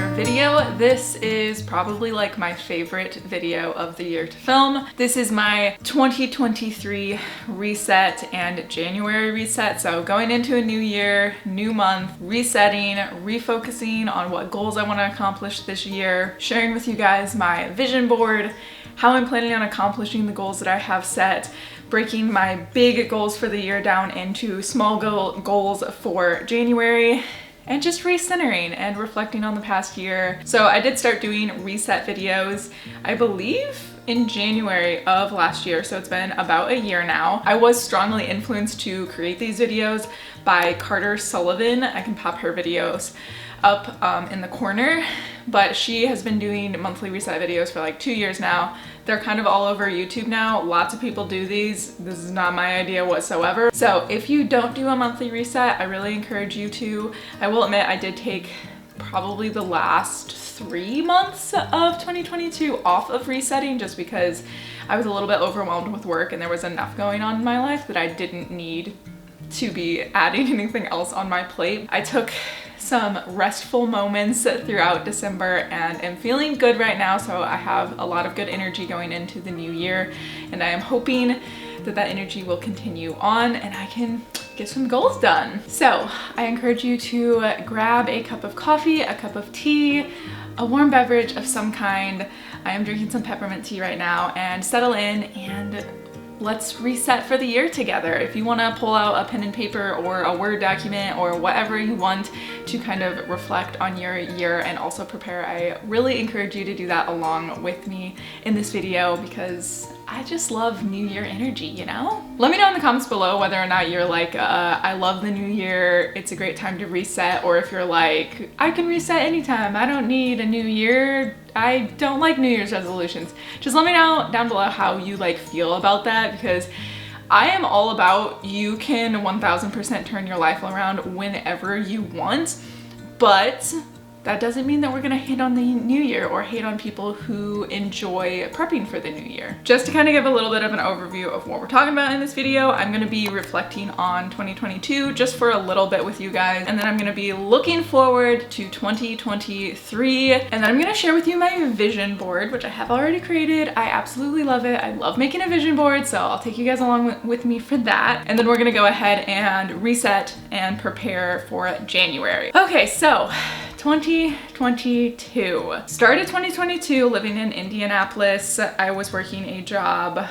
another video. This is probably like my favorite video of the year to film. This is my 2023 reset and January reset. So going into a new year, new month, resetting, refocusing on what goals I want to accomplish this year, sharing with you guys my vision board, how I'm planning on accomplishing the goals that I have set, breaking my big goals for the year down into small goals for January, and just recentering and reflecting on the past year. So I did start doing reset videos, I believe in January of last year, so it's been about a year now. I was strongly influenced to create these videos by Carter Sullivan. I can pop her videos up in the corner, but she has been doing monthly reset videos for like 2 years now. They're kind of all over YouTube now. Lots of people do these. This is not my idea whatsoever. So if you don't do a monthly reset, I really encourage you to. I will admit I did take probably the last 3 months of 2022 off of resetting just because I was a little bit overwhelmed with work and there was enough going on in my life that I didn't need to be adding anything else on my plate. I took some restful moments throughout December and am feeling good right now, so I have a lot of good energy going into the new year, and I am hoping that that energy will continue on and I can get some goals done. So I encourage you to grab a cup of coffee, a cup of tea, a warm beverage of some kind. I am drinking some peppermint tea right now, and settle in and let's reset for the year together. If you want to pull out a pen and paper or a Word document or whatever you want to kind of reflect on your year and also prepare, I really encourage you to do that along with me in this video because I just love New Year energy, you know? Let me know in the comments below whether or not you're like, I love the new year, it's a great time to reset, or if you're like, I can reset anytime, I don't need a new year, I don't like New Year's resolutions. Just let me know down below how you like feel about that, because I am all about you can 1000% turn your life around whenever you want, but that doesn't mean that we're gonna hate on the new year or hate on people who enjoy prepping for the new year. Just to kind of give a little bit of an overview of what we're talking about in this video, I'm gonna be reflecting on 2022 just for a little bit with you guys, and then I'm gonna be looking forward to 2023, and then I'm gonna share with you my vision board, which I have already created. I absolutely love it. I love making a vision board, so I'll take you guys along with me for that, and then we're gonna go ahead and reset and prepare for January. Okay, so 2022. Started 2022 living in Indianapolis. I was working a job. I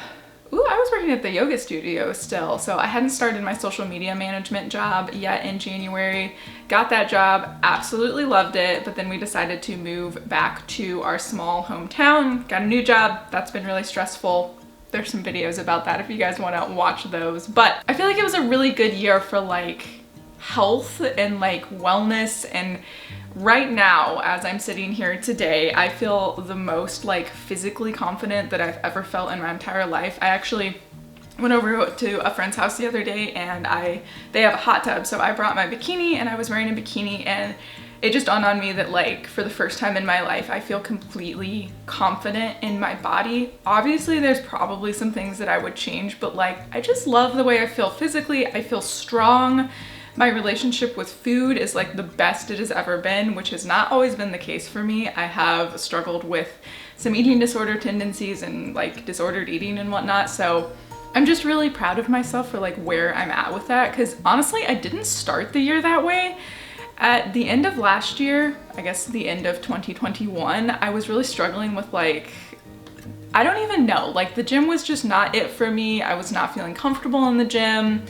was working at the yoga studio still. So I hadn't started my social media management job yet in January. Got that job, absolutely loved it, but then we decided to move back to our small hometown. Got a new job. That's been really stressful. There's some videos about that if you guys want to watch those. But I feel like it was a really good year for like health and like wellness, and right now, as I'm sitting here today, I feel the most like physically confident that I've ever felt in my entire life. I actually went over to a friend's house the other day and they have a hot tub, so I brought my bikini and I was wearing a bikini, and it just dawned on me that like for the first time in my life, I feel completely confident in my body. Obviously, there's probably some things that I would change, but like I just love the way I feel physically. I feel strong. My relationship with food is like the best it has ever been, which has not always been the case for me. I have struggled with some eating disorder tendencies and like disordered eating and whatnot. So I'm just really proud of myself for like where I'm at with that. Cause honestly, I didn't start the year that way. At the end of last year, I guess the end of 2021, I was really struggling with like, I don't even know, like the gym was just not it for me. I was not feeling comfortable in the gym.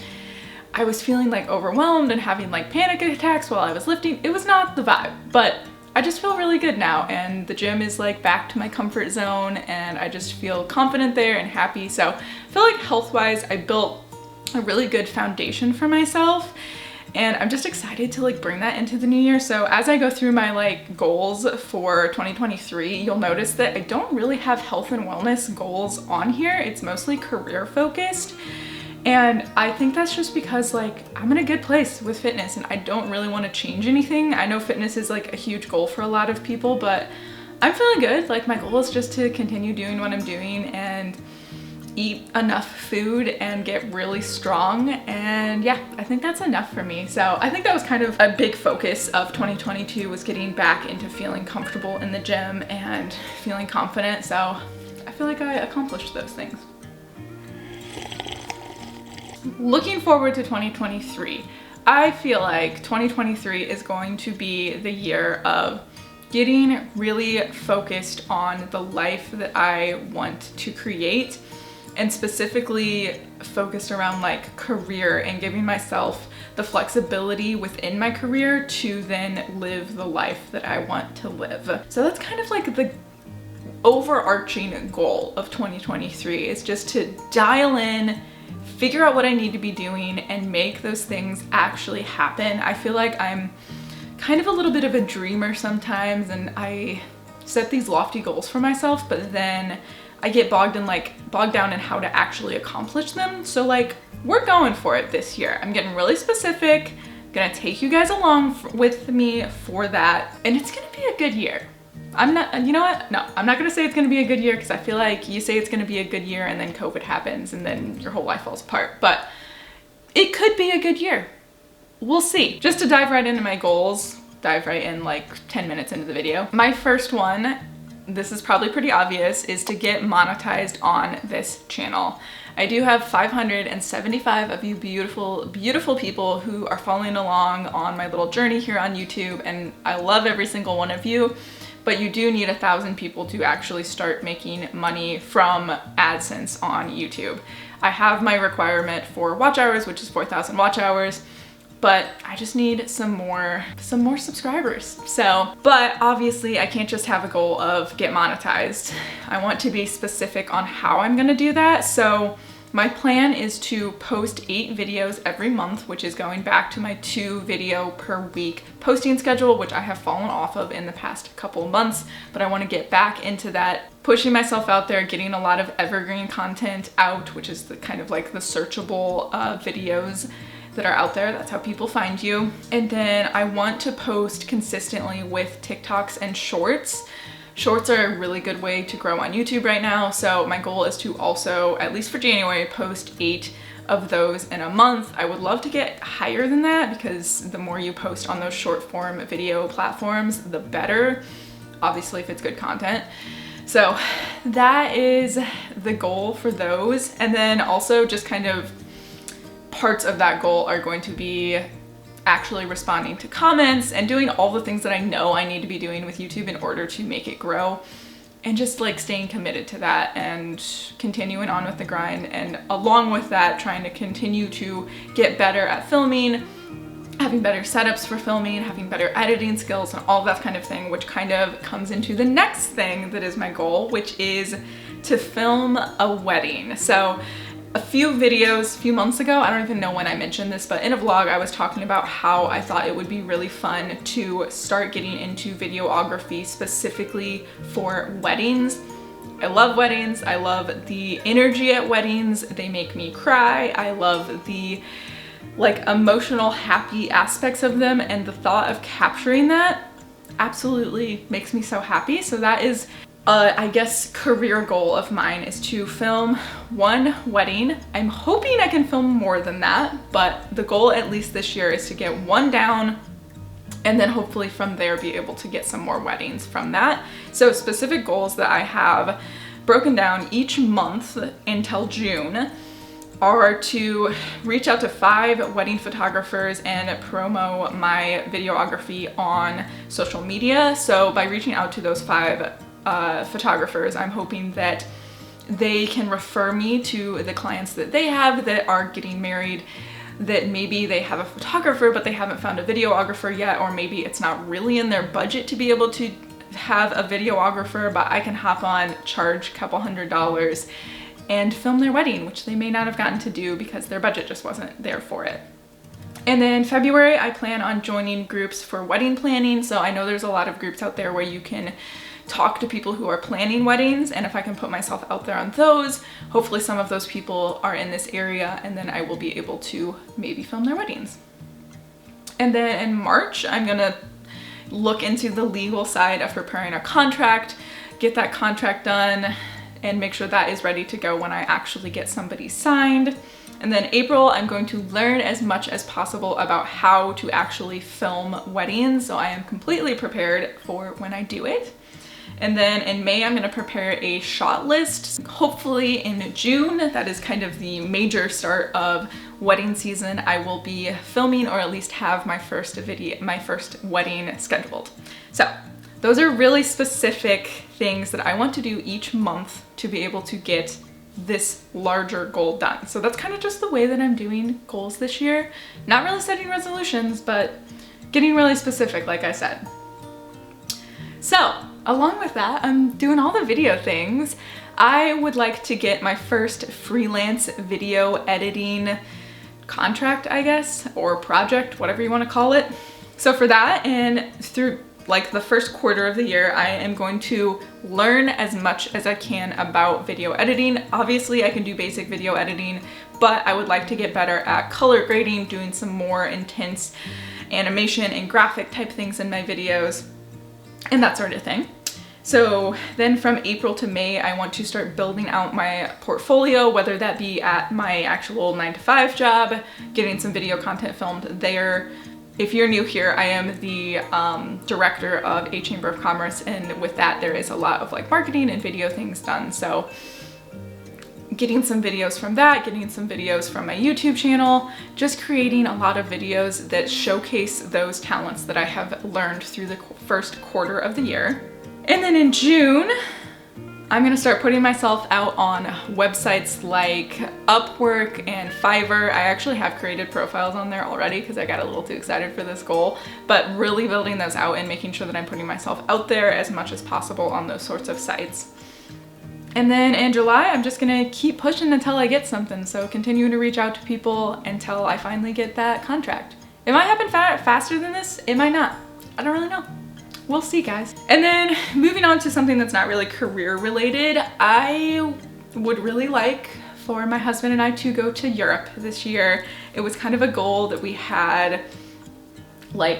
I was feeling like overwhelmed and having like panic attacks while I was lifting. It was not the vibe, but I just feel really good now, and the gym is like back to my comfort zone, and I just feel confident there and happy. So I feel like health-wise, I built a really good foundation for myself, and I'm just excited to like bring that into the new year. So as I go through my like goals for 2023, you'll notice that I don't really have health and wellness goals on here. It's mostly career focused. And I think that's just because like I'm in a good place with fitness and I don't really want to change anything. I know fitness is like a huge goal for a lot of people, but I'm feeling good. Like my goal is just to continue doing what I'm doing and eat enough food and get really strong. And yeah, I think that's enough for me. So I think that was kind of a big focus of 2022, was getting back into feeling comfortable in the gym and feeling confident. So I feel like I accomplished those things. Looking forward to 2023, I feel like 2023 is going to be the year of getting really focused on the life that I want to create, and specifically focused around like career and giving myself the flexibility within my career to then live the life that I want to live. So that's kind of like the overarching goal of 2023, is just to dial in, figure out what I need to be doing, and make those things actually happen. I feel like I'm kind of a little bit of a dreamer sometimes, and I set these lofty goals for myself, but then I get bogged down in how to actually accomplish them. So like, we're going for it this year. I'm getting really specific, gonna take you guys along with me for that, and it's gonna be a good year. I'm not, you know what? No, I'm not gonna say it's gonna be a good year, because I feel like you say it's gonna be a good year and then COVID happens and then your whole life falls apart. But it could be a good year. We'll see. Just to dive right into my goals, dive right in like 10 minutes into the video. My first one, this is probably pretty obvious, is to get monetized on this channel. I do have 575 of you beautiful, beautiful people who are following along on my little journey here on YouTube, and I love every single one of you. But you do need 1,000 people to actually start making money from AdSense on YouTube. I have my requirement for watch hours, which is 4,000 watch hours, but I just need some more subscribers. So, but obviously I can't just have a goal of get monetized. I want to be specific on how I'm gonna do that. So my plan is to post 8 videos every month, which is going back to my 2 video per week posting schedule, which I have fallen off of in the past couple months, but I want to get back into that, pushing myself out there, getting a lot of evergreen content out, which is the kind of like the searchable videos that are out there. That's how people find you. And then I want to post consistently with TikToks and Shorts. Shorts are a really good way to grow on YouTube right now, so my goal is to also, at least for January, post 8 of those in a month. I would love to get higher than that, because the more you post on those short form video platforms, the better, obviously if it's good content. So that is the goal for those. And then also just kind of parts of that goal are going to be actually responding to comments and doing all the things that I know I need to be doing with YouTube in order to make it grow, and just like staying committed to that and continuing on with the grind. And along with that, trying to continue to get better at filming, having better setups for filming, having better editing skills, and all that kind of thing, which kind of comes into the next thing that is my goal, which is to film a wedding. So a few months ago, I don't even know when I mentioned this, but in a vlog I was talking about how I thought it would be really fun to start getting into videography specifically for weddings. I love weddings. I love the energy at weddings. They make me cry. I love the like emotional, happy aspects of them, and the thought of capturing that absolutely makes me so happy. So that is I guess career goal of mine, is to film 1 wedding. I'm hoping I can film more than that, but the goal at least this year is to get 1 down, and then hopefully from there be able to get some more weddings from that. So specific goals that I have broken down each month until June are to reach out to 5 wedding photographers and promo my videography on social media. So by reaching out to those 5 photographers, I'm hoping that they can refer me to the clients that they have that are getting married, that maybe they have a photographer but they haven't found a videographer yet, or maybe it's not really in their budget to be able to have a videographer, but I can hop on, charge a couple $100s and film their wedding, which they may not have gotten to do because their budget just wasn't there for it. And then February, I plan on joining groups for wedding planning. So I know there's a lot of groups out there where you can talk to people who are planning weddings, and if I can put myself out there on those, hopefully some of those people are in this area, and then I will be able to maybe film their weddings. And then in March, I'm gonna look into the legal side of preparing a contract, get that contract done, and make sure that is ready to go when I actually get somebody signed. And then April, I'm going to learn as much as possible about how to actually film weddings, so I am completely prepared for when I do it. And then in May, I'm gonna prepare a shot list. Hopefully in June, that is kind of the major start of wedding season, I will be filming or at least have my first wedding scheduled. So those are really specific things that I want to do each month to be able to get this larger goal done. So that's kind of just the way that I'm doing goals this year. Not really setting resolutions, but getting really specific, like I said. So along with that, I'm doing all the video things. I would like to get my first freelance video editing contract, I guess, or project, whatever you want to call it. So for that, and through like the first quarter of the year, I am going to learn as much as I can about video editing. Obviously, I can do basic video editing, but I would like to get better at color grading, doing some more intense animation and graphic type things in my videos, and that sort of thing. So then from April to May, I want to start building out my portfolio, whether that be at my actual 9-to-5 job, getting some video content filmed there. If you're new here, I am the director of a Chamber of Commerce, and with that there is a lot of like marketing and video things done. So getting some videos from that, getting some videos from my YouTube channel, just creating a lot of videos that showcase those talents that I have learned through the first quarter of the year. And then in June, I'm gonna start putting myself out on websites like Upwork and Fiverr. I actually have created profiles on there already because I got a little too excited for this goal, but really building those out and making sure that I'm putting myself out there as much as possible on those sorts of sites. And then in July, I'm just gonna keep pushing until I get something. So continuing to reach out to people until I finally get that contract. It might happen faster than this, it might not. I don't really know. We'll see, guys. And then moving on to something that's not really career related, I would really like for my husband and I to go to Europe this year. It was kind of a goal that we had like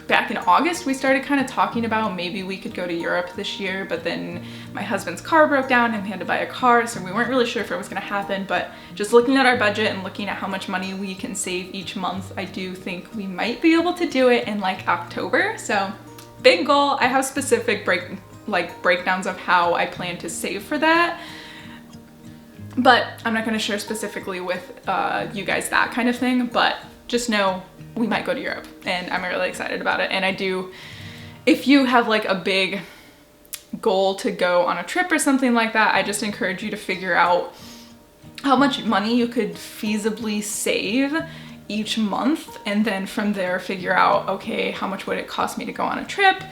back in August. We started kind of talking about maybe we could go to Europe this year, but then my husband's car broke down and we had to buy a car, so we weren't really sure if it was gonna happen. But just looking at our budget and looking at how much money we can save each month, I do think we might be able to do it in like October. So big goal. I have specific breakdowns of how I plan to save for that, but I'm not going to share specifically with you guys that kind of thing, but just know we might go to Europe and I'm really excited about it. And I do, if you have like a big goal to go on a trip or something like that, I just encourage you to figure out how much money you could feasibly save each month, and then from there figure out, okay, how much would it cost me to go on a trip,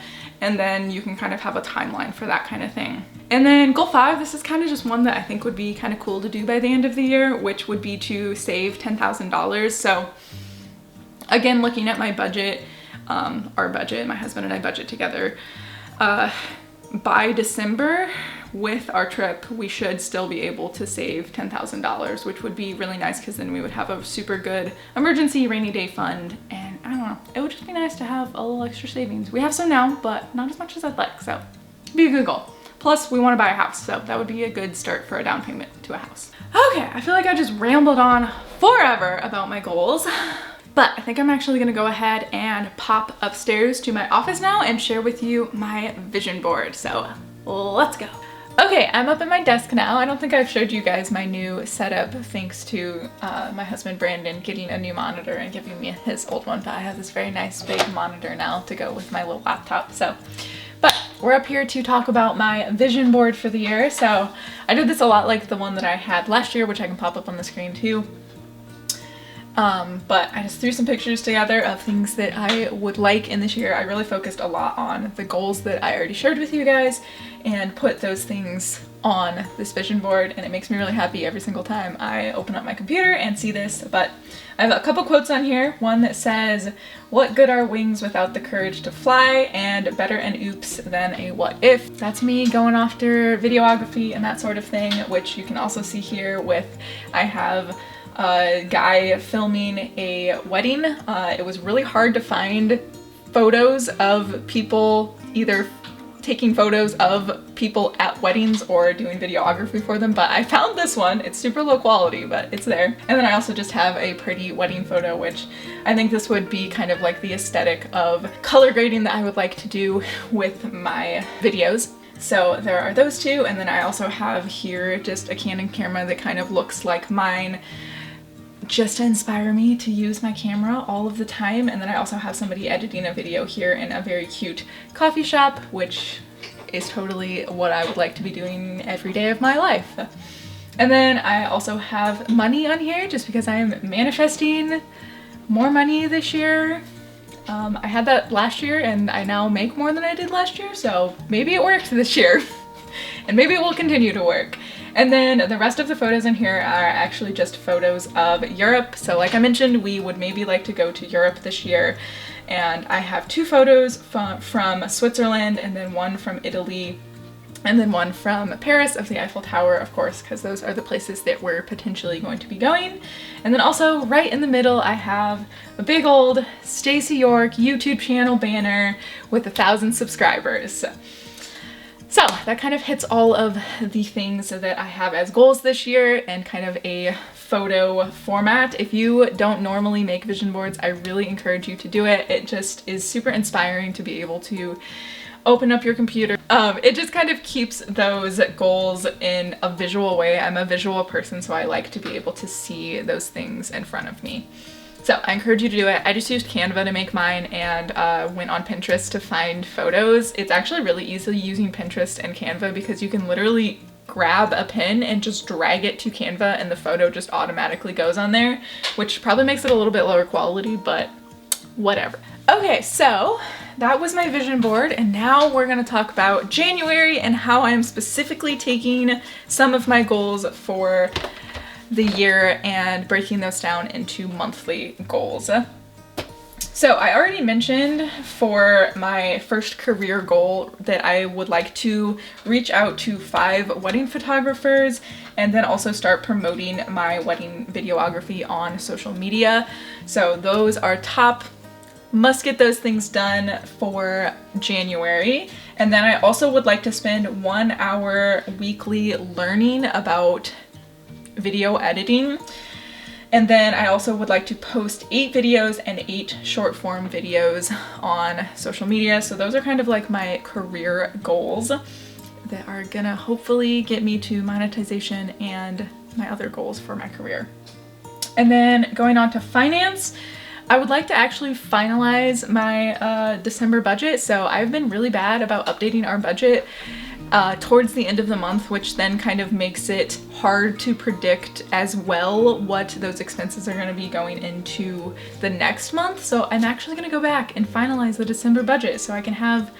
and then you can kind of have a timeline for that kind of thing. And then goal 5, this is kind of just one that I think would be kind of cool to do by the end of the year, which would be to save $10,000. So again, looking at my budget, our budget, my husband and I budget together, by December with our trip, we should still be able to save $10,000, which would be really nice because then we would have a super good emergency rainy day fund. And I don't know, it would just be nice to have a little extra savings. We have some now, but not as much as I'd like, so it'd be a good goal. Plus, we want to buy a house, so that would be a good start for a down payment to a house. Okay, I feel like I just rambled on forever about my goals. But I think I'm actually gonna go ahead and pop upstairs to my office now and share with you my vision board. So let's go. Okay, I'm up at my desk now. I don't think I've showed you guys my new setup thanks to my husband Brandon getting a new monitor and giving me his old one, but I have this very nice big monitor now to go with my little laptop. But we're up here to talk about my vision board for the year. So I did this a lot like the one that I had last year, which I can pop up on the screen too. But I just threw some pictures together of things that I would like in this year. I really focused a lot on the goals that I already shared with you guys and put those things on this vision board, and it makes me really happy every single time I open up my computer and see this. But I have a couple quotes on here. One that says, "What good are wings without the courage to fly?" and "Better an oops than a what if." That's me going after videography and that sort of thing, which you can also see here with, I have a guy filming a wedding. It was really hard to find photos of people either taking photos of people at weddings or doing videography for them, but I found this one. It's super low quality, but it's there. And then I also just have a pretty wedding photo, which I think this would be kind of like the aesthetic of color grading that I would like to do with my videos. So there are those two, and then I also have here just a Canon camera that kind of looks like mine, just to inspire me to use my camera all of the time. And then I also have somebody editing a video here in a very cute coffee shop, which is totally what I would like to be doing every day of my life. And then I also have money on here just because I am manifesting more money this year. I had that last year and I now make more than I did last year, so maybe it worked this year. And maybe it will continue to work. And then the rest of the photos in here are actually just photos of Europe. So like I mentioned, we would maybe like to go to Europe this year. And I have 2 photos from Switzerland, and then one from Italy, and then one from Paris of the Eiffel Tower, of course, because those are the places that we're potentially going to be going. And then also right in the middle, I have a big old Stacey York YouTube channel banner with 1,000 subscribers. So that kind of hits all of the things that I have as goals this year and kind of a photo format. If you don't normally make vision boards, I really encourage you to do it. It just is super inspiring to be able to open up your computer. It just kind of keeps those goals in a visual way. I'm a visual person, so I like to be able to see those things in front of me. So I encourage you to do it. I just used Canva to make mine and went on Pinterest to find photos. It's actually really easy using Pinterest and Canva because you can literally grab a pin and just drag it to Canva and the photo just automatically goes on there, which probably makes it a little bit lower quality, but whatever. Okay, so that was my vision board, and now we're gonna talk about January and how I'm specifically taking some of my goals for the year and breaking those down into monthly goals. So I already mentioned for my first career goal that I would like to reach out to 5 wedding photographers and then also start promoting my wedding videography on social media. So those are top. Must get those things done for January. And then I also would like to spend 1 hour weekly learning about video editing. And then I also would like to post 8 videos and 8 short form videos on social media. So those are kind of like my career goals that are gonna hopefully get me to monetization and my other goals for my career. And then going on to finance, I would like to actually finalize my December budget. So I've been really bad about updating our budget towards the end of the month, which then kind of makes it hard to predict as well what those expenses are going to be going into the next month. So I'm actually going to go back and finalize the December budget so I can have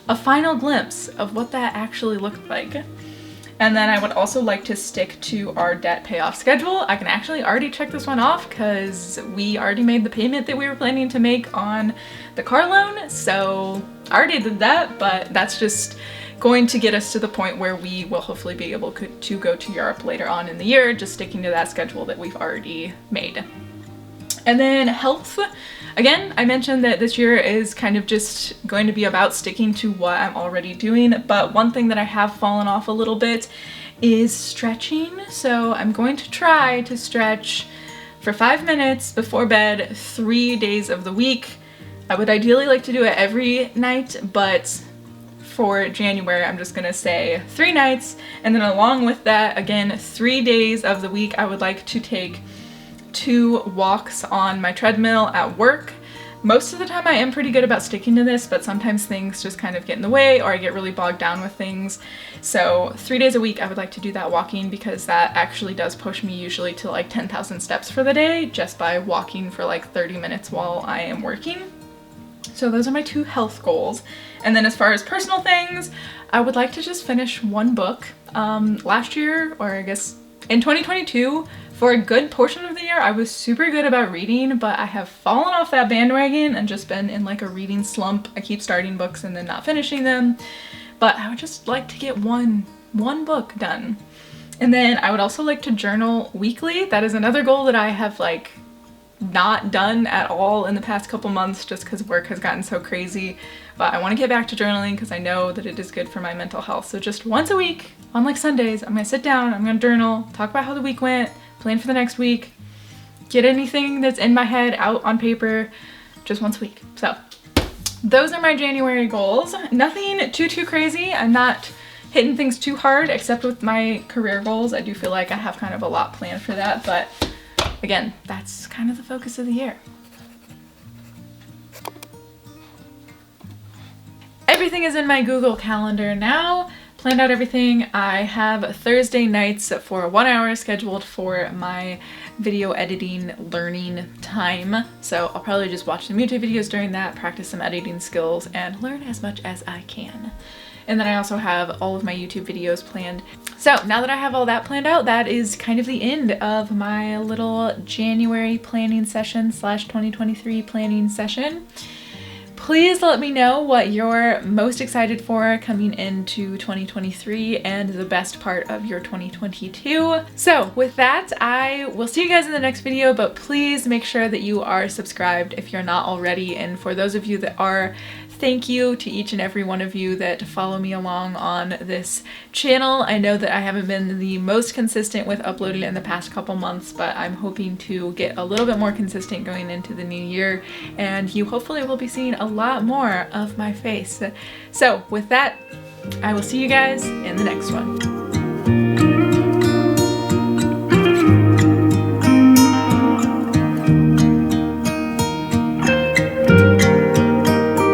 a final glimpse of what that actually looked like. And then I would also like to stick to our debt payoff schedule. I can actually already check this one off because we already made the payment that we were planning to make on the car loan. So I already did that, but that's just going to get us to the point where we will hopefully be able to go to Europe later on in the year, just sticking to that schedule that we've already made. And then health. Again, I mentioned that this year is kind of just going to be about sticking to what I'm already doing, but one thing that I have fallen off a little bit is stretching. So I'm going to try to stretch for 5 minutes before bed 3 days of the week. I would ideally like to do it every night, but for January, I'm just gonna say 3 nights. And then along with that, again, 3 days of the week, I would like to take 2 walks on my treadmill at work. Most of the time I am pretty good about sticking to this, but sometimes things just kind of get in the way or I get really bogged down with things. So 3 days a week I would like to do that walking because that actually does push me usually to like 10,000 steps for the day just by walking for like 30 minutes while I am working. So those are my 2 health goals. And then as far as personal things, I would like to just finish 1 book. Last year, or I guess in 2022, for a good portion of the year, I was super good about reading, but I have fallen off that bandwagon and just been in like a reading slump. I keep starting books and then not finishing them, but I would just like to get one book done. And then I would also like to journal weekly. That is another goal that I have like not done at all in the past couple months just because work has gotten so crazy. but I want to get back to journaling because I know that it is good for my mental health. So just once a week, on like Sundays, I'm gonna sit down, I'm gonna journal, talk about how the week went, plan for the next week, get anything that's in my head out on paper, just once a week. So those are my January goals. Nothing too crazy. I'm not hitting things too hard, except with my career goals. I do feel like I have kind of a lot planned for that, but again, that's kind of the focus of the year. Everything is in my Google Calendar now. Planned out everything. I have Thursday nights for 1 hour scheduled for my video editing learning time. So I'll probably just watch some YouTube videos during that, practice some editing skills, and learn as much as I can. And then I also have all of my YouTube videos planned. So now that I have all that planned out, that is kind of the end of my little January planning session / 2023 planning session. Please let me know what you're most excited for coming into 2023 and the best part of your 2022. So with that, I will see you guys in the next video, but please make sure that you are subscribed if you're not already. And for those of you that are, thank you to each and every one of you that follow me along on this channel. I know that I haven't been the most consistent with uploading in the past couple months, but I'm hoping to get a little bit more consistent going into the new year, and you hopefully will be seeing a lot more of my face. So with that, I will see you guys in the next one.